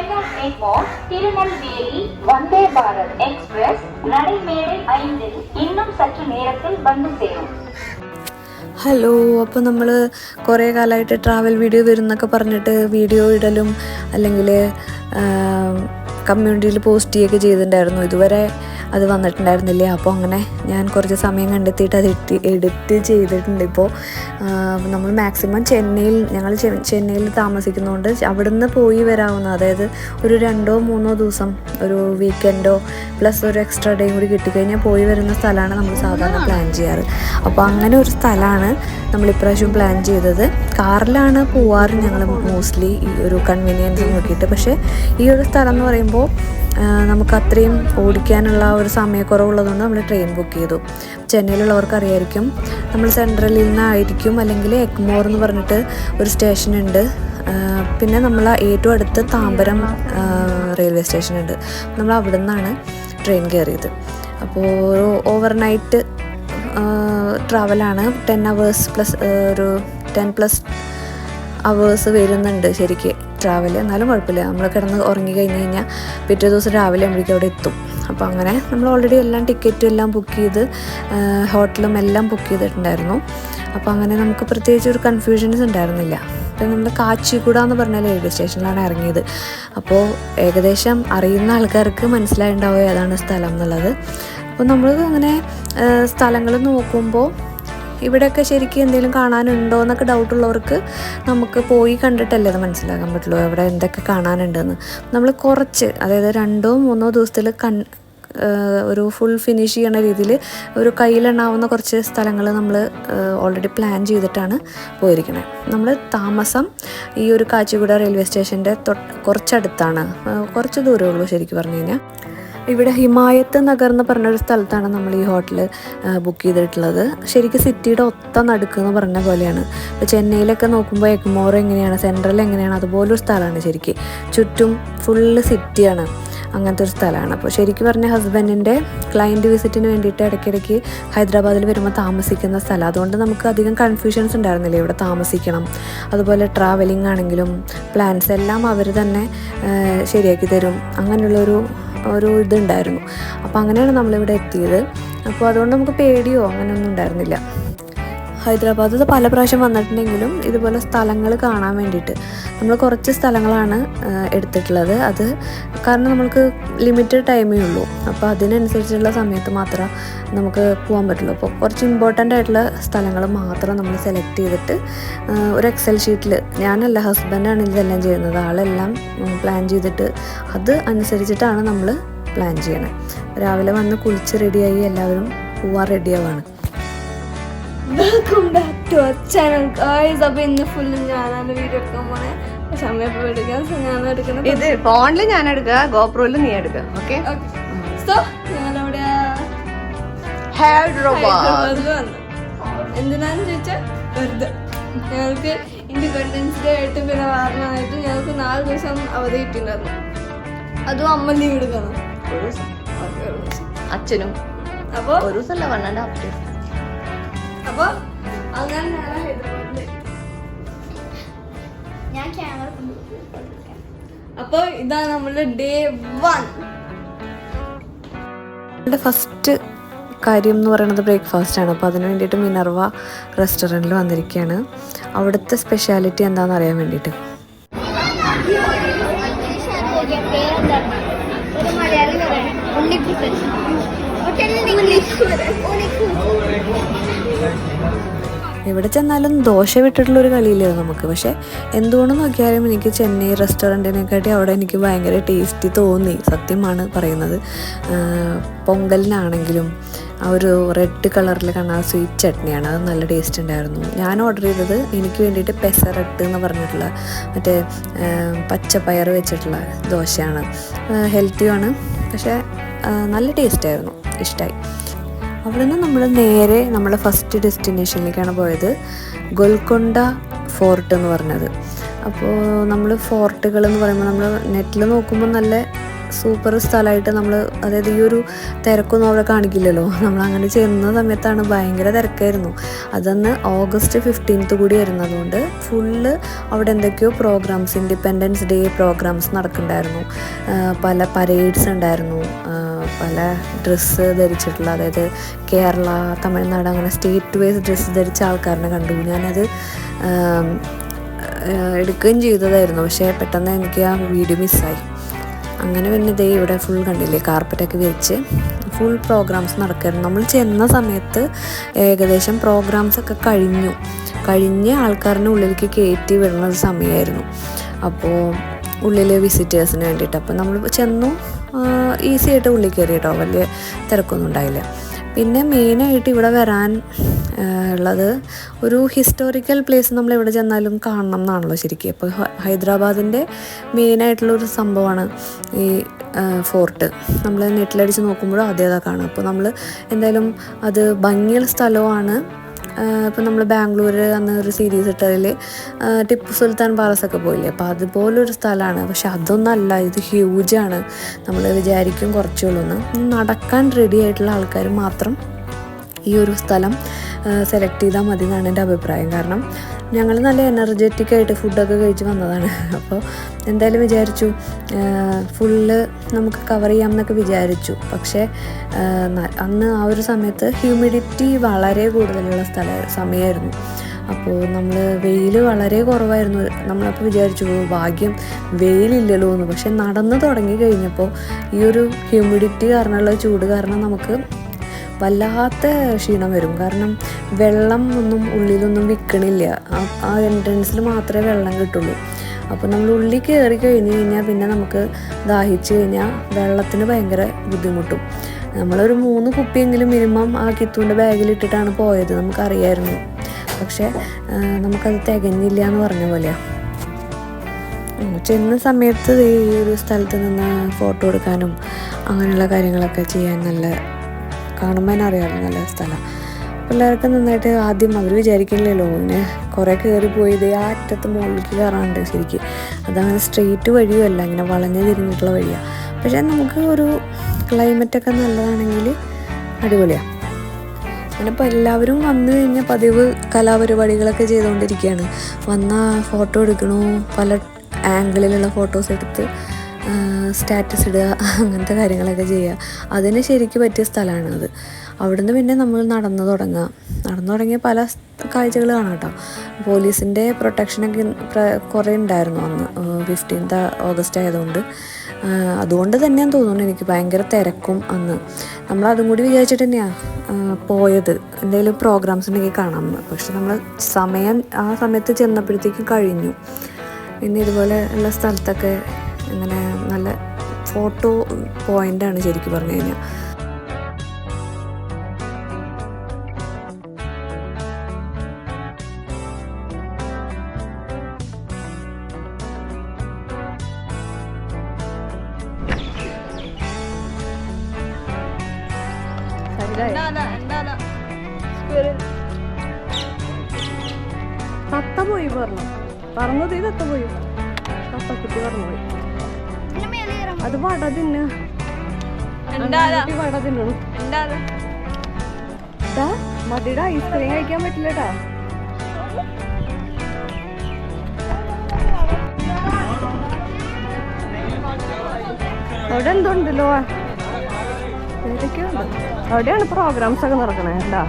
Chennai Egmore Tirunelveli Vande Bharat express நடைமேடை 5 இன்னும் சற்று நேரத்தில் வந்து சேரும். ഹലോ, അപ്പോൾ നമ്മൾ കുറേ കാലമായിട്ട് ട്രാവൽ വീഡിയോ വരുന്നൊക്കെ പറഞ്ഞിട്ട് വീഡിയോ ഇടലും അല്ലെങ്കിൽ കമ്മ്യൂണിറ്റിയിൽ പോസ്റ്റ് ചെയ്യുകയൊക്കെ ചെയ്തിട്ടുണ്ടായിരുന്നു. ഇതുവരെ അത് വന്നിട്ടുണ്ടായിരുന്നില്ല. അപ്പോൾ അങ്ങനെ ഞാൻ കുറച്ച് സമയം കണ്ടെത്തിയിട്ട് അത് എഡിറ്റ് ചെയ്തിട്ടുണ്ട്. ഇപ്പോൾ നമ്മൾ മാക്സിമം ഞങ്ങൾ ചെന്നൈയിൽ താമസിക്കുന്നതുകൊണ്ട് അവിടുന്ന് പോയി വരാവുന്ന, അതായത് ഒരു 2-3 ദിവസം ഒരു വീക്കെൻഡോ പ്ലസ് ഒരു എക്സ്ട്രാ ഡേയും കൂടി കിട്ടിക്കഴിഞ്ഞാൽ പോയി വരുന്ന സ്ഥലമാണ് നമ്മൾ സാധാരണ പ്ലാൻ ചെയ്യാറ്. അപ്പോൾ അങ്ങനെ ഒരു സ്ഥലമാണ് നമ്മളിപ്രാവശ്യം പ്ലാൻ ചെയ്തത്. കാറിലാണ് പോവാറ് ഞങ്ങൾ മോസ്റ്റ്ലി, ഈ ഒരു കൺവീനിയൻസ് നോക്കിയിട്ട്. പക്ഷേ ഈ ഒരു സ്ഥലം എന്ന് പറയുമ്പോൾ നമുക്ക് അത്രയും ഓടിക്കാനുള്ള ഒരു സമയക്കുറവുള്ളതുകൊണ്ട് നമ്മൾ ട്രെയിൻ ബുക്ക് ചെയ്തു. ചെന്നൈയിലുള്ളവർക്ക് അറിയായിരിക്കും, നമ്മൾ സെൻട്രലിൽ നിന്നായിരിക്കും, അല്ലെങ്കിൽ എഗ്മോർ എന്ന് പറഞ്ഞിട്ട് ഒരു സ്റ്റേഷനുണ്ട്. പിന്നെ നമ്മൾ ഏറ്റവും അടുത്ത് താമ്പരം റെയിൽവേ സ്റ്റേഷനുണ്ട്. നമ്മൾ അവിടെ നിന്നാണ് ട്രെയിൻ കയറിയത്. അപ്പോൾ ഒരു ഓവർനൈറ്റ് ട്രാവലാണ്. 10 hours പ്ലസ് ഒരു 10+ അവേഴ്സ് വരുന്നുണ്ട് ശരിക്ക് ട്രാവൽ. എന്നാലും കുഴപ്പമില്ല, നമ്മൾ കിടന്ന് ഉറങ്ങി കഴിഞ്ഞ് കഴിഞ്ഞാൽ പിറ്റേ ദിവസം രാവിലെ ആകുമ്പോഴേക്കും അവിടെ എത്തും. അപ്പോൾ അങ്ങനെ നമ്മൾ ഓൾറെഡി എല്ലാം ടിക്കറ്റും എല്ലാം ബുക്ക് ചെയ്ത് ഹോട്ടലും എല്ലാം ബുക്ക് ചെയ്തിട്ടുണ്ടായിരുന്നു. അപ്പോൾ അങ്ങനെ നമുക്ക് പ്രത്യേകിച്ച് ഒരു കൺഫ്യൂഷൻസ് ഉണ്ടായിരുന്നില്ല. അപ്പോൾ നമ്മൾ കാച്ചിഗുഡ എന്ന് പറഞ്ഞ റെയിൽവേ സ്റ്റേഷനിലാണ് ഇറങ്ങിയത്. അപ്പോൾ ഏകദേശം അറിയുന്ന ആൾക്കാർക്ക് മനസ്സിലായിട്ടുണ്ടാവുക ഏതാണ് സ്ഥലം എന്നുള്ളത്. അപ്പോൾ നമ്മൾ അങ്ങനെ സ്ഥലങ്ങൾ നോക്കുമ്പോൾ ഇവിടെയൊക്കെ ശരിക്കും എന്തെങ്കിലും കാണാനുണ്ടോ എന്നൊക്കെ ഡൗട്ടുള്ളവർക്ക് നമുക്ക് പോയി കണ്ടിട്ടല്ലേ അത് മനസ്സിലാക്കാൻ പറ്റുള്ളൂ ഇവിടെ എന്തൊക്കെ കാണാനുണ്ടെന്ന്. നമ്മൾ കുറച്ച്, അതായത് 2-3 ദിവസത്തിൽ ഒരു ഫുൾ ഫിനിഷ് ചെയ്യണ രീതിയിൽ ഒരു കയ്യിലെണ്ണാവുന്ന കുറച്ച് സ്ഥലങ്ങൾ നമ്മൾ ഓൾറെഡി പ്ലാൻ ചെയ്തിട്ടാണ് പോയിരിക്കുന്നത്. നമ്മൾ താമസം ഈ ഒരു കാച്ചിഗുഡ റെയിൽവേ സ്റ്റേഷൻ്റെ കുറച്ചടുത്താണ്, കുറച്ച് ദൂരമേ ഉള്ളൂ ശരിക്കും പറഞ്ഞു കഴിഞ്ഞാൽ. ഇവിടെ ഹിമായത്ത് നഗർ എന്ന് പറഞ്ഞൊരു സ്ഥലത്താണ് നമ്മൾ ഈ ഹോട്ടൽ ബുക്ക് ചെയ്തിട്ടുള്ളത്. ശരിക്കും സിറ്റിയുടെ ഒത്ത നടുക്കെന്ന് പറഞ്ഞ പോലെയാണ്. ഇപ്പോൾ ചെന്നൈയിലൊക്കെ നോക്കുമ്പോൾ എഗ്മോർ എങ്ങനെയാണ്, സെൻട്രൽ എങ്ങനെയാണ്, അതുപോലൊരു സ്ഥലമാണ് ശരിക്കും. ചുറ്റും ഫുള്ള് സിറ്റിയാണ്, അങ്ങനത്തെ ഒരു സ്ഥലമാണ്. അപ്പോൾ ശരിക്കും പറഞ്ഞാൽ ഹസ്ബൻഡിൻ്റെ ക്ലയൻറ്റ് വിസിറ്റിന് വേണ്ടിയിട്ട് ഇടയ്ക്കിടയ്ക്ക് ഹൈദരാബാദിൽ വരുമ്പോൾ താമസിക്കുന്ന സ്ഥലം. അതുകൊണ്ട് നമുക്ക് അധികം കൺഫ്യൂഷൻസ് ഉണ്ടായിരുന്നില്ല ഇവിടെ താമസിക്കണം. അതുപോലെ ട്രാവലിംഗ് ആണെങ്കിലും പ്ലാൻസ് എല്ലാം അവർ തന്നെ ശരിയാക്കി തരും, അങ്ങനെയുള്ളൊരു ഇതുണ്ടായിരുന്നു. അപ്പോൾ അങ്ങനെയാണ് നമ്മളിവിടെ എത്തിയത്. അപ്പോൾ അതുകൊണ്ട് നമുക്ക് പേടിയോ അങ്ങനെയൊന്നും ഉണ്ടായിരുന്നില്ല. ഹൈദരാബാദ് പല പ്രാവശ്യം വന്നിട്ടുണ്ടെങ്കിലും ഇതുപോലെ സ്ഥലങ്ങൾ കാണാൻ വേണ്ടിയിട്ട് നമ്മൾ കുറച്ച് സ്ഥലങ്ങളാണ് എടുത്തിട്ടുള്ളത്. അത് കാരണം നമ്മൾക്ക് ലിമിറ്റഡ് ടൈമേ ഉള്ളൂ. അപ്പോൾ അതിനനുസരിച്ചുള്ള സമയത്ത് മാത്രമേ നമുക്ക് പോകാൻ പറ്റുള്ളൂ. അപ്പോൾ കുറച്ച് ഇമ്പോർട്ടൻ്റ് ആയിട്ടുള്ള സ്ഥലങ്ങൾ മാത്രം നമ്മൾ സെലക്ട് ചെയ്തിട്ട് ഒരു എക്സൽ ഷീറ്റിൽ, ഞാനല്ല ഹസ്ബൻഡാണ് ഇതെല്ലാം ചെയ്യുന്നത്, ആളെല്ലാം പ്ലാൻ ചെയ്തിട്ട് അത് അനുസരിച്ചിട്ടാണ് നമ്മൾ പ്ലാൻ ചെയ്യണത്. രാവിലെ വന്ന് കുളിച്ച് റെഡിയായി എല്ലാവരും പോവാൻ റെഡിയാവാണ്. Welcome back to our channel guys. അപ്പോൾ ഇന്ന് ഫുള്ളും ഞാനാണ് വീഡിയോ എടുക്കാൻ പോണേ. സമയം എടുക്കാൻ ഞാൻ എടുക്കുന്നത്, ഇത് ഫോണിൽ ഞാൻ എടുക്കുക, ഗോപ്രോയില് നീ എടുക്കുക. ഓക്കെ, സോ ഞങ്ങളവിടെ ഹൈദരാബാദ് വന്നു. എന്തിനാന്ന് ചോദിച്ചാൽ വെറുതെ ഞങ്ങൾക്ക് ഇൻഡിപെൻഡൻസ് ഡേ ആയിട്ട് പിന്നെ വാരണമായിട്ട് ഞങ്ങൾക്ക് 4 ദിവസം അവധി കിട്ടിയിട്ടുണ്ടായിരുന്നു. അതും അമ്മ ലീവ് എടുക്കണം, അച്ഛനും. അപ്പോൾ ഒരു ദിവസമല്ല, 1.5 days. അപ്പോൾ അങ്ങനെ ഞാൻ ഹൈദരാബാദിൽ ഞാൻ ക്യാമറ. അപ്പോൾ ഇതാണ് നമ്മളുടെ ഡേ 1. നമ്മുടെ ഫസ്റ്റ് കാര്യം എന്ന് പറയുന്നത് ബ്രേക്ക്ഫാസ്റ്റാണ്. അപ്പോൾ അതിന് വേണ്ടിയിട്ട് മിനർവ റെസ്റ്റോറൻറ്റിൽ വന്നിരിക്കുകയാണ്. അവിടുത്തെ സ്പെഷ്യാലിറ്റി എന്താണെന്ന് അറിയാൻ വേണ്ടിയിട്ട്. എവിടെ ചെന്നാലും ദോശ വിട്ടിട്ടുള്ളൊരു കളിയില്ലായിരുന്നു നമുക്ക്. പക്ഷേ എന്തുകൊണ്ട് നോക്കിയാലും എനിക്ക് ചെന്നൈ റെസ്റ്റോറൻറ്റിനെക്കാട്ടി അവിടെ എനിക്ക് ഭയങ്കര ടേസ്റ്റി തോന്നി, സത്യമാണ് പറയുന്നത്. പൊങ്കലിനാണെങ്കിലും ആ ഒരു റെഡ് കളറിൽ കാണുന്ന സ്വീറ്റ് ചട്നിയാണ്, അത് നല്ല ടേസ്റ്റ് ഉണ്ടായിരുന്നു. ഞാൻ ഓർഡർ ചെയ്തത് എനിക്ക് വേണ്ടിയിട്ട് പെസറട്ട് എന്ന് പറഞ്ഞിട്ടുള്ള മറ്റേ പച്ചപ്പയർ വെച്ചിട്ടുള്ള ദോശയാണ്. ഹെൽത്തിയുമാണ്, പക്ഷേ നല്ല ടേസ്റ്റായിരുന്നു, ഇഷ്ടമായി. അവിടെ നിന്ന് നമ്മൾ നേരെ നമ്മുടെ ഫസ്റ്റ് ഡെസ്റ്റിനേഷനിലേക്കാണ് പോയത്, ഗോൽക്കൊണ്ട ഫോർട്ട് എന്ന് പറഞ്ഞത്. അപ്പോൾ നമ്മൾ ഫോർട്ടുകൾ എന്ന് പറയുമ്പോൾ നമ്മൾ നെറ്റിൽ നോക്കുമ്പോൾ നല്ല സൂപ്പർ സ്ഥലമായിട്ട് നമ്മൾ, അതായത് ഈ ഒരു തിരക്കൊന്നും അവിടെ കാണിക്കില്ലല്ലോ. നമ്മളങ്ങനെ ചെന്ന സമയത്താണ് ഭയങ്കര തിരക്കായിരുന്നു. അതന്ന് August 15th കൂടി വരുന്നതുകൊണ്ട് ഫുള്ള് അവിടെ എന്തൊക്കെയോ പ്രോഗ്രാംസ്, ഇൻഡിപെൻഡൻസ് ഡേ പ്രോഗ്രാംസ് നടക്കുന്നുണ്ടായിരുന്നു. പല പരേഡ്സ് ഉണ്ടായിരുന്നു, പല ഡ്രസ്സ് ധരിച്ചിട്ടുള്ള, അതായത് കേരള, തമിഴ്നാട് അങ്ങനെ സ്റ്റേറ്റ് വൈസ് ഡ്രസ്സ് ധരിച്ച ആൾക്കാരനെ കണ്ടു. ഞാനത് എടുക്കുകയും ചെയ്തതായിരുന്നു, പക്ഷേ പെട്ടെന്ന് എനിക്ക് ആ വീഡിയോ മിസ്സായി. അങ്ങനെ പിന്നെ ദേ ഇവിടെ ഫുൾ കണ്ടില്ലേ, കാർപ്പറ്റൊക്കെ വിരിച്ച് ഫുൾ പ്രോഗ്രാംസ് നടക്കായിരുന്നു. നമ്മൾ ചെന്ന സമയത്ത് ഏകദേശം പ്രോഗ്രാംസൊക്കെ കഴിഞ്ഞ് ആൾക്കാരുടെ ഉള്ളിലേക്ക് കയറ്റി വിടുന്ന ഒരു സമയമായിരുന്നു. അപ്പോൾ ഉള്ളിൽ വിസിറ്റേഴ്സിന് വേണ്ടിയിട്ട് അപ്പോൾ നമ്മൾ ചെന്നു, ഈസി ആയിട്ട് ഉള്ളിൽ കയറി കേട്ടോ, വലിയ തിരക്കൊന്നും ഉണ്ടായില്ല. പിന്നെ മെയിനായിട്ട് ഇവിടെ വരാൻ ഉള്ളത് ഒരു ഹിസ്റ്റോറിക്കൽ പ്ലേസ് നമ്മൾ എവിടെ ചെന്നാലും കാണണം എന്നാണല്ലോ ശരിക്കും. അപ്പോൾ ഹൈദരാബാദിൻ്റെ മെയിനായിട്ടുള്ളൊരു സംഭവമാണ് ഈ ഫോർട്ട്. നമ്മൾ നെറ്റിലടിച്ച് നോക്കുമ്പോഴും അതേതാ കാണും. അപ്പോൾ നമ്മൾ എന്തായാലും അത് ഭംഗിയുള്ള സ്ഥലമാണ്. ഇപ്പോൾ നമ്മൾ ബാംഗ്ലൂർ അന്ന് ഒരു സീരീസ് ഇട്ടതിൽ ടിപ്പു സുൽത്താൻ പാലസൊക്കെ പോയില്ലേ, അപ്പോൾ അതുപോലൊരു സ്ഥലമാണ്. പക്ഷെ അതൊന്നല്ല, ഇത് ഹ്യൂജാണ്. നമ്മൾ വിചാരിക്കും കുറച്ചുള്ളൂന്ന്. നടക്കാൻ റെഡി ആയിട്ടുള്ള ആൾക്കാർ മാത്രം ഈ ഒരു സ്ഥലം സെലക്ട് ചെയ്താൽ മതി എന്നാണ് എൻ്റെ അഭിപ്രായം. കാരണം ഞങ്ങൾ നല്ല എനർജറ്റിക് ആയിട്ട് ഫുഡൊക്കെ കഴിച്ച് വന്നതാണ്. അപ്പോൾ എന്തായാലും വിചാരിച്ചു ഫുള്ള് നമുക്ക് കവർ ചെയ്യാമെന്നൊക്കെ വിചാരിച്ചു. പക്ഷേ അന്ന് ആ ഒരു സമയത്ത് ഹ്യൂമിഡിറ്റി വളരെ കൂടുതലുള്ള സമയമായിരുന്നു. അപ്പോൾ നമ്മൾ വെയിൽ വളരെ കുറവായിരുന്നു. നമ്മളപ്പോൾ വിചാരിച്ചു ഭാഗ്യം വെയിലില്ലല്ലോ എന്ന്. പക്ഷെ നടന്ന് തുടങ്ങി കഴിഞ്ഞപ്പോൾ ഈ ഒരു ഹ്യൂമിഡിറ്റി കാരണമുള്ള ചൂട് കാരണം നമുക്ക് വല്ലാത്ത ക്ഷീണം വരും. കാരണം വെള്ളം ഒന്നും ഉള്ളിലൊന്നും വിൽക്കണില്ല, ആ എൻട്രൻസിൽ മാത്രമേ വെള്ളം കിട്ടുള്ളൂ. അപ്പോൾ നമ്മൾ ഉള്ളിൽ കയറി കഴിഞ്ഞ് കഴിഞ്ഞാൽ പിന്നെ നമുക്ക് ദാഹിച്ച് കഴിഞ്ഞാൽ വെള്ളത്തിന് ഭയങ്കര ബുദ്ധിമുട്ടും. നമ്മളൊരു 3 കുപ്പിയെങ്കിലും മിനിമം ആ കിത്തുവിൻ്റെ ബാഗിലിട്ടിട്ടാണ് പോയത്, നമുക്കറിയായിരുന്നു. പക്ഷേ നമുക്കത് തികഞ്ഞില്ല എന്ന് പറഞ്ഞ പോലെയാണ്. ചെന്ന സമയത്ത് ഈ ഒരു സ്ഥലത്ത് നിന്ന് ഫോട്ടോ എടുക്കാനും അങ്ങനെയുള്ള കാര്യങ്ങളൊക്കെ ചെയ്യാൻ കാണുമ്പോൾ തന്നെ അറിയാമല്ലോ നല്ല സ്ഥലം. പിള്ളേർക്ക് നന്നായിട്ട് ആദ്യം അവർ വിചാരിക്കില്ലല്ലോ ഇങ്ങനെ കുറേ കയറിപ്പോയി ഇതേ ആ അറ്റത്ത് മുകളിലേക്ക് കയറാണ്ട്. ശരിക്കും അതങ്ങനെ സ്ട്രെയിറ്റ് വഴിയുമല്ല, ഇങ്ങനെ വളഞ്ഞ് തിരിഞ്ഞിട്ടുള്ള വഴിയാണ്. പക്ഷേ നമുക്ക് ഒരു ക്ലൈമറ്റൊക്കെ നല്ലതാണെങ്കിൽ അടിപൊളിയാണ്. അങ്ങനെ ഇപ്പോൾ എല്ലാവരും വന്നു കഴിഞ്ഞാൽ പതിവ് കലാപരിപാടികളൊക്കെ ചെയ്തുകൊണ്ടിരിക്കുകയാണ്. ഫോട്ടോ എടുക്കണു, പല ആംഗിളിലുള്ള ഫോട്ടോസ് എടുത്ത് സ്റ്റാറ്റസ് ഇടുക, അങ്ങനത്തെ കാര്യങ്ങളൊക്കെ ചെയ്യുക. അതിന് ശരിക്കും പറ്റിയ സ്ഥലമാണത്. അവിടുന്ന് പിന്നെ നമ്മൾ നടന്നു തുടങ്ങിയ പല കാഴ്ചകൾ കാണാം കേട്ടോ. പോലീസിൻ്റെ പ്രൊട്ടക്ഷനൊക്കെ കുറേ ഉണ്ടായിരുന്നു അന്ന് 15th August ആയതുകൊണ്ട്. അതുകൊണ്ട് തന്നെയാണ് തോന്നുന്നു എനിക്ക് ഭയങ്കര തിരക്കും അന്ന്. നമ്മളതും കൂടി വിചാരിച്ചിട്ട് തന്നെയാണ് പോയത്, എന്തെങ്കിലും പ്രോഗ്രാംസ് ഉണ്ടെങ്കിൽ കാണാമെന്ന്. പക്ഷെ നമ്മൾ ആ സമയത്ത് ചെന്നപ്പോഴത്തേക്കും കഴിഞ്ഞു. പിന്നെ ഇതുപോലെ ഉള്ള സ്ഥലത്തൊക്കെ അങ്ങനെ നല്ല ഫോട്ടോ പോയിൻ്റാണ് ശരിക്കും പറഞ്ഞു കഴിഞ്ഞാൽ. തത്ത പോയി പറഞ്ഞത് ഈ തത്ത പോയി, തത്തക്കുട്ടി പറഞ്ഞുപോയി. അത് വട തിന്നു, വട തിന്നു. മതിയുടെ ഐസ്ക്രീം കഴിക്കാൻ പറ്റില്ലട്ടാ. അവിടെ എന്തുണ്ടല്ലോ, ഏതൊക്കെയുണ്ട്. അവിടെയാണ് പ്രോഗ്രാംസ് ഒക്കെ നടക്കണേ കേട്ടാ.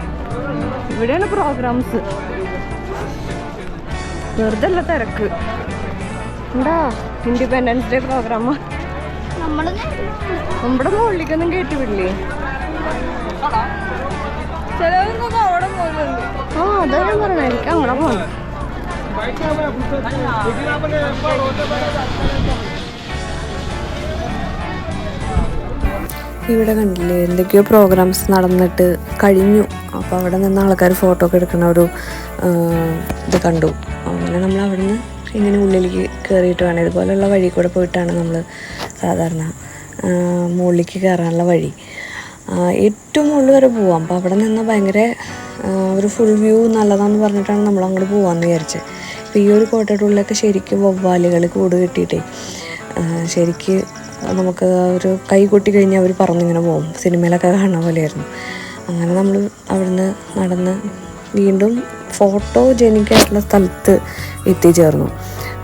ഇവിടെയാണ് പ്രോഗ്രാംസ്, വെറുതെ അല്ല തിരക്ക്. എന്താ ഇൻഡിപെൻഡൻസ് ഡേ പ്രോഗ്രാമാ. നമ്മുടെ മുകളിലേക്കൊന്നും കേട്ടി വിടില്ലേ? ആ അതാ ഞാൻ പറഞ്ഞ, എനിക്ക് അങ്ങനെ പോകണം. ഇവിടെ കണ്ടില്ലേ എന്തൊക്കെയോ പ്രോഗ്രാംസ് നടന്നിട്ട് കഴിഞ്ഞു. അപ്പോൾ അവിടെ നിന്ന് ആൾക്കാർ ഫോട്ടോ ഒക്കെ എടുക്കുന്ന ഒരു ഇത് കണ്ടു. അങ്ങനെ നമ്മൾ അവിടെ നിന്ന് ഇങ്ങനെ ഉള്ളിലേക്ക് കയറിയിട്ട് വേണം, ഇതുപോലെയുള്ള വഴി കൂടെ പോയിട്ടാണ് നമ്മൾ സാധാരണ മുകളിലേക്ക് കയറാനുള്ള വഴി. ഏറ്റവും മുകളിൽ വരെ പോവാം. അപ്പോൾ അവിടെ നിന്ന് ഭയങ്കര ഒരു ഫുൾ വ്യൂ നല്ലതാണെന്ന് പറഞ്ഞിട്ടാണ് നമ്മൾ അങ്ങോട്ട് പോകാമെന്ന് വിചാരിച്ചത്. ഇപ്പോൾ ഈ ഒരു കോട്ടയുടെ ഉള്ളിലൊക്കെ ശരിക്കും വവ്വാലുകൾ കൂട് കെട്ടിയിട്ടേ ശരിക്ക് നമുക്ക് ഒരു കൈ കൊട്ടി കഴിഞ്ഞാൽ അവർ പറന്നിങ്ങനെ പോകും, സിനിമയിലൊക്കെ കാണുന്ന പോലെയായിരുന്നു. അങ്ങനെ നമ്മൾ അവിടുന്ന് നടന്ന് വീണ്ടും ഫോട്ടോജനിക്കായിട്ടുള്ള സ്ഥലത്ത് എത്തിച്ചേർന്നു.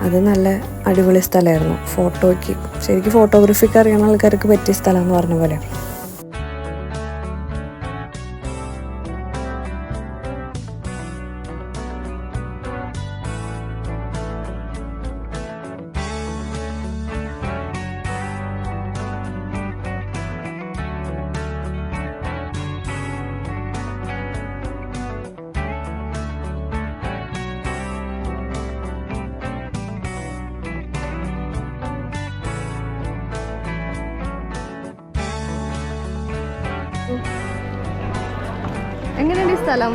അത് നല്ല അടിപൊളി സ്ഥലമായിരുന്നു ഫോട്ടോയ്ക്ക്. ശരിക്കും ഫോട്ടോഗ്രാഫിക്ക് അറിയുന്ന ആൾക്കാർക്ക് പറ്റിയ സ്ഥലം എന്ന് പറഞ്ഞ പോലെ. എങ്ങനെയുണ്ട് ഈ സ്ഥലം?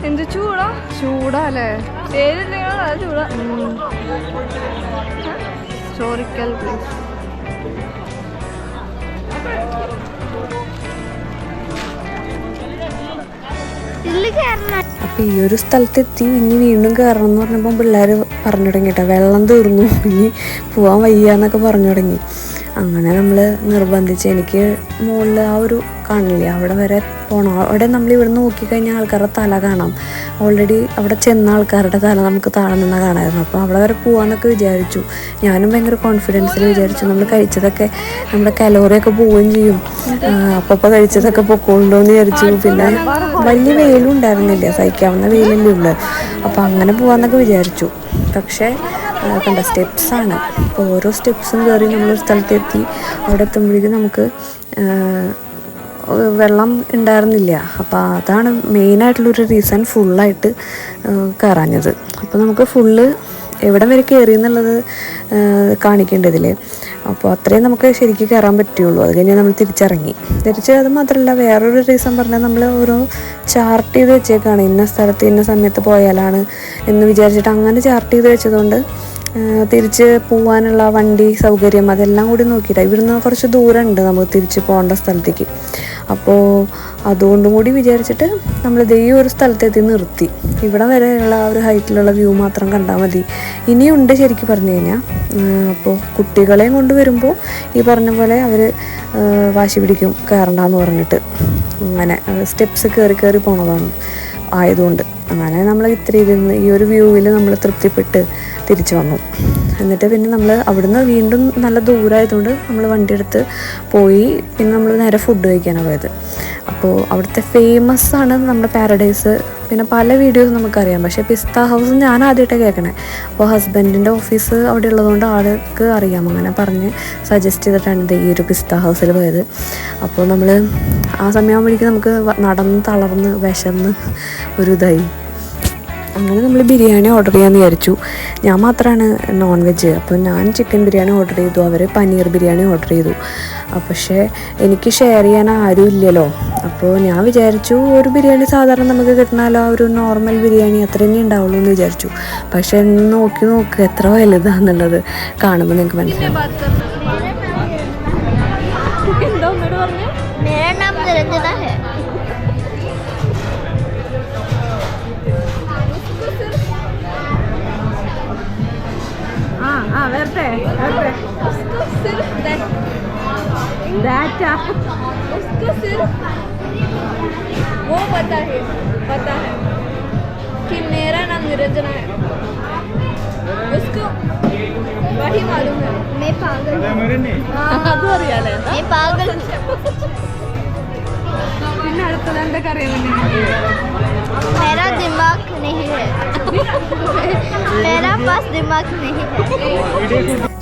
എന്ത് ചൂടാ, ചൂടാല്ലേ? ഏതില്ലെങ്കിലും അത് ചൂടാ. Historical place. അപ്പം ഈ ഒരു സ്ഥലത്തെത്തി ഇനി വീണ്ടും കയറണം എന്ന് പറഞ്ഞപ്പോൾ പിള്ളേർ പറഞ്ഞു തുടങ്ങി കേട്ടോ, വെള്ളം തീർന്നു, ഇനി പോകാൻ വയ്യ എന്നൊക്കെ പറഞ്ഞു തുടങ്ങി. അങ്ങനെ നമ്മൾ നിർബന്ധിച്ച്, എനിക്ക് മുകളിൽ ആ ഒരു കാണില്ലേ അവിടെ വരെ പോകണം. അവിടെ നമ്മൾ ഇവിടെ നോക്കിക്കഴിഞ്ഞാൽ ആൾക്കാരുടെ തല കാണാം. ഓൾറെഡി അവിടെ ചെന്ന ആൾക്കാരുടെ തല നമുക്ക് താഴെ നിന്നാൽ കാണാമായിരുന്നു. അപ്പോൾ അവിടെ വരെ പോകാമെന്നൊക്കെ വിചാരിച്ചു. ഞാനും ഭയങ്കര കോൺഫിഡൻസിൽ വിചാരിച്ചു നമ്മൾ കഴിച്ചതൊക്കെ നമ്മുടെ കലോറിയൊക്കെ പോവുകയും ചെയ്യും, അപ്പോൾ കഴിച്ചതൊക്കെ പൊക്കോളുണ്ടോയെന്ന് വിചാരിച്ചു. പിന്നെ വലിയ വെയിലും ഉണ്ടായിരുന്നില്ല, സഹിക്കാവുന്ന വെയിലല്ലേ ഉള്ളു. അപ്പോൾ അങ്ങനെ പോകാമെന്നൊക്കെ വിചാരിച്ചു. പക്ഷേ കണ്ട സ്റ്റെപ്സാണ്. അപ്പോൾ ഓരോ സ്റ്റെപ്സും കയറി നമ്മളൊരു സ്ഥലത്തെത്തി. അവിടെ എത്തുമ്പോഴേക്കും നമുക്ക് വെള്ളം ഉണ്ടായിരുന്നില്ല. അപ്പോൾ അതാണ് മെയിനായിട്ടുള്ളൊരു റീസൺ ഫുള്ളായിട്ട് കയറാഞ്ഞത്. അപ്പോൾ നമുക്ക് ഫുള്ള് എവിടെ വരെ കയറി എന്നുള്ളത് കാണിക്കേണ്ടതിൽ. അപ്പോൾ അത്രയും നമുക്ക് ശരിക്കും കയറാൻ പറ്റുള്ളൂ. അത് കഴിഞ്ഞാൽ നമ്മൾ തിരിച്ചിറങ്ങി. അത് മാത്രമല്ല, വേറൊരു റീസൺ പറഞ്ഞാൽ നമ്മൾ ഓരോ ചാർട്ട് ചെയ്ത് വെച്ചേക്കാണ്. ഇന്ന സ്ഥലത്ത് ഇന്ന സമയത്ത് പോയാലാണ് എന്ന് വിചാരിച്ചിട്ട് അങ്ങനെ ചാർട്ട് ചെയ്ത് വെച്ചതുകൊണ്ട് തിരിച്ച് പോകാനുള്ള വണ്ടി സൗകര്യം അതെല്ലാം കൂടി നോക്കിയിട്ടാണ്. ഇവിടുന്ന് കുറച്ച് ദൂരമുണ്ട് നമുക്ക് തിരിച്ച് പോകേണ്ട സ്ഥലത്തേക്ക്. അപ്പോൾ അതുകൊണ്ടും കൂടി വിചാരിച്ചിട്ട് നമ്മളിത് ഈ ഒരു സ്ഥലത്തെത്തി നിർത്തി. ഇവിടെ വരെയുള്ള ആ ഒരു ഹൈറ്റിലുള്ള വ്യൂ മാത്രം കണ്ടാൽ മതി. ഇനിയുണ്ട് ശരിക്കും പറഞ്ഞു കഴിഞ്ഞാൽ. അപ്പോൾ കുട്ടികളെയും കൊണ്ട് വരുമ്പോൾ ഈ പറഞ്ഞ പോലെ അവർ വാശി പിടിക്കും കയറണ്ടെന്ന് പറഞ്ഞിട്ട്. അങ്ങനെ സ്റ്റെപ്സ് കയറി പോണതാണ് ആയതുകൊണ്ട്. അങ്ങനെ നമ്മൾ ഇത്രയും ഈ ഒരു വ്യൂവിൽ നമ്മൾ തൃപ്തിപ്പെട്ട് തിരിച്ചു വന്നു. എന്നിട്ട് പിന്നെ നമ്മൾ അവിടുന്ന് വീണ്ടും നല്ല ദൂരമായതുകൊണ്ട് നമ്മൾ വണ്ടിയെടുത്ത് പോയി. പിന്നെ നമ്മൾ നേരെ ഫുഡ് കഴിക്കാനാണ് പോയത്. അപ്പോൾ അവിടുത്തെ ഫേമസ് ആണ് നമ്മുടെ പാരഡൈസ്. പിന്നെ പല വീഡിയോസ് നമുക്കറിയാം, പക്ഷേ പിസ്ത ഹൗസ് ഞാൻ ആദ്യമായിട്ടാണ് കേൾക്കണേ. അപ്പോൾ ഹസ്ബൻഡിൻ്റെ ഓഫീസ് അവിടെ ഉള്ളതുകൊണ്ട് ആൾക്ക് അറിയാം, അങ്ങനെ പറഞ്ഞ് സജസ്റ്റ് ചെയ്തിട്ടാണ് ഈ ഒരു പിസ്ത ഹൗസിൽ പോയത്. അപ്പോൾ നമ്മൾ ആ സമയമാകുമ്പോഴേക്കും നമുക്ക് നടന്ന് തളർന്ന് വിശന്ന് ഒരു ഇതായി. അങ്ങനെ നമ്മൾ ബിരിയാണി ഓർഡർ ചെയ്യാമെന്ന് വിചാരിച്ചു. ഞാൻ മാത്രമാണ് നോൺ വെജ്. അപ്പോൾ ഞാൻ ചിക്കൻ ബിരിയാണി ഓർഡർ ചെയ്തു, അവർ പനീർ ബിരിയാണി ഓർഡർ ചെയ്തു. പക്ഷേ എനിക്ക് ഷെയർ ചെയ്യാൻ ആരും ഇല്ലല്ലോ. അപ്പോൾ ഞാൻ വിചാരിച്ചു ഒരു ബിരിയാണി സാധാരണ നമുക്ക് കിട്ടണമല്ലോ, ഒരു നോർമൽ ബിരിയാണി അത്ര തന്നെ ഉണ്ടാവുള്ളൂ എന്ന് വിചാരിച്ചു. പക്ഷേ നോക്ക് എത്ര വലുതാണെന്നുള്ളത് കാണുമ്പോൾ നിങ്ങൾക്ക് മനസ്സിലാവും. वरते उसको सिर्फ दैट उसको सिर्फ वो पता है कि मेरा नाम निरंजना है, उसको वही मालूम है. मैं पागल मैं पागल. പിന്നെ അടുത്തത് എന്തൊക്കെ അറിയാൻ मेरा दिमाग नहीं है मेरा पास दिमाग नहीं है.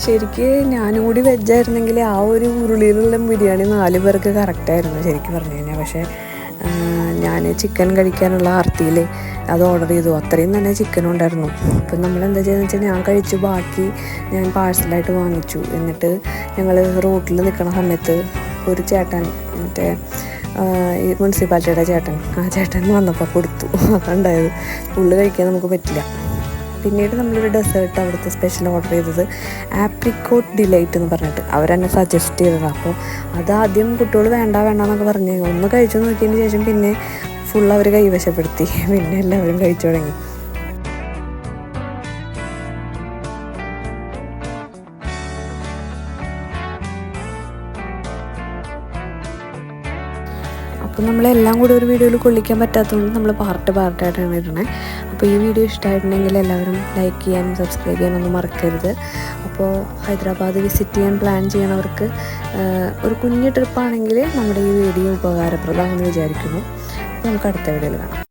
ശരിക്ക് ഞാനും കൂടി വെജായിരുന്നെങ്കിൽ ആ ഒരു ഉരുളിയിലുള്ള ബിരിയാണി 4 പേർക്ക് കറക്റ്റായിരുന്നു ശരിക്കും പറഞ്ഞു കഴിഞ്ഞാൽ. പക്ഷേ ഞാൻ ചിക്കൻ കഴിക്കാനുള്ള ആർത്തിയിൽ അത് ഓർഡർ ചെയ്തു. അത്രയും തന്നെ ചിക്കനും ഉണ്ടായിരുന്നു. അപ്പം നമ്മളെന്താ ചെയ്തതെന്ന് വെച്ചാൽ ഞാൻ കഴിച്ചു, ബാക്കി ഞാൻ പാഴ്സലായിട്ട് വാങ്ങിച്ചു. എന്നിട്ട് ഞങ്ങൾ റോട്ടിൽ നിൽക്കുന്ന സമയത്ത് ഒരു ചേട്ടൻ, മറ്റേ ഈ മുനിസിപ്പാലിറ്റിയുടെ ചേട്ടൻ വന്നപ്പോൾ കൊടുത്തു. അതുണ്ടായത് ഫുള്ള് കഴിക്കാൻ നമുക്ക് പറ്റില്ല. പിന്നീട് നമ്മളൊരു ഡെസേർട്ട് അവിടുത്തെ സ്പെഷ്യൽ ഓർഡർ ചെയ്തത് ആപ്രിക്കോട്ട് ഡിലൈറ്റ് എന്ന് പറഞ്ഞിട്ട് അവരെന്നെ സജസ്റ്റ് ചെയ്തതാണ്. അപ്പോൾ അതാദ്യം കുട്ടികൾ വേണ്ടെന്നൊക്കെ പറഞ്ഞ് ഒന്ന് കഴിച്ചു നോക്കിയതിന് ശേഷം പിന്നെ ഫുൾ അവർ കൈവശപ്പെടുത്തി. പിന്നെ എല്ലാവരും കഴിച്ചു തുടങ്ങി. അപ്പോൾ നമ്മളെല്ലാം കൂടി ഒരു വീഡിയോയിൽ കൊള്ളിക്കാൻ പറ്റാത്തതുകൊണ്ട് നമ്മൾ പാർട്ടായിട്ടാണ് ഇടണേ. അപ്പോൾ ഈ വീഡിയോ ഇഷ്ടമായിട്ടുണ്ടെങ്കിൽ എല്ലാവരും ലൈക്ക് ചെയ്യാനും സബ്സ്ക്രൈബ് ചെയ്യാനൊന്നും മറക്കരുത്. അപ്പോൾ ഹൈദരാബാദ് വിസിറ്റ് ചെയ്യാൻ പ്ലാൻ ചെയ്യണവർക്ക് ഒരു കുഞ്ഞു ട്രിപ്പാണെങ്കിൽ നമ്മുടെ ഈ വീഡിയോ ഉപകാരപ്രദമാണെന്ന് വിചാരിക്കുന്നു. അപ്പോൾ നമുക്ക് അടുത്ത വീഡിയോയിൽ കാണാം.